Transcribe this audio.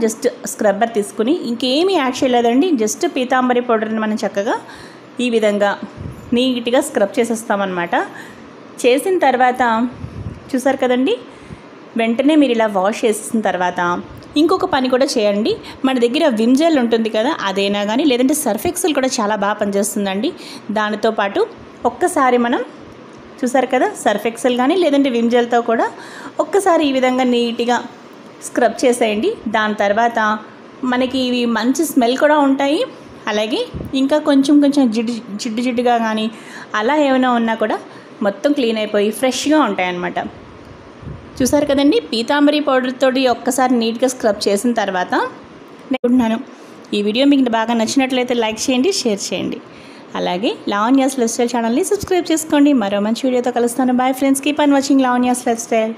Just scrubber తీసుకుని ఇంకేమీ add చేయలేదండి. జస్ట్ పీతాంబరి పౌడర్ని మనం చక్కగా ఈ విధంగా నీట్గా స్క్రబ్ చేసేస్తామన్నమాట. చేసిన తర్వాత చూసారు కదండి, వెంటనే మీరు ఇలా వాష్ చేసిన తర్వాత ఇంకొక పని కూడా చేయండి. మన దగ్గర విమ్ జెల్ ఉంటుంది కదా, అదైనా కానీ లేదంటే సర్ఫ్ ఎక్సెల్ కూడా చాలా బాగా పనిచేస్తుందండి. దానితో పాటు ఒక్కసారి మనం చూసారు కదా, సర్ఫ్ ఎక్సెల్ కానీ లేదంటే విమ్ జెల్తో కూడా ఒక్కసారి ఈ విధంగా నీట్గా స్క్రబ్ చేసేయండి. దాని తర్వాత మనకి ఇవి మంచి స్మెల్ కూడా ఉంటాయి. అలాగే ఇంకా కొంచెం జిడ్డుగా కానీ అలా ఏమైనా ఉన్నా కూడా మొత్తం క్లీన్ అయిపోయి ఫ్రెష్గా ఉంటాయన్నమాట. చూసారు కదండి, పీతాంబరి పౌడర్ తోటి ఒక్కసారి నీట్గా స్క్రబ్ చేసిన తర్వాత అనుకుంటున్నాను. ఈ వీడియో మీకు బాగా నచ్చినట్లయితే లైక్ చేయండి, షేర్ చేయండి. అలాగే లావణ్యాస్ లైఫ్ స్టైల్ ఛానల్ని సబ్స్క్రైబ్ చేసుకోండి. మరో మంచి వీడియోతో కలుస్తాను. Bye friends, keep on watching Lavanya's life style.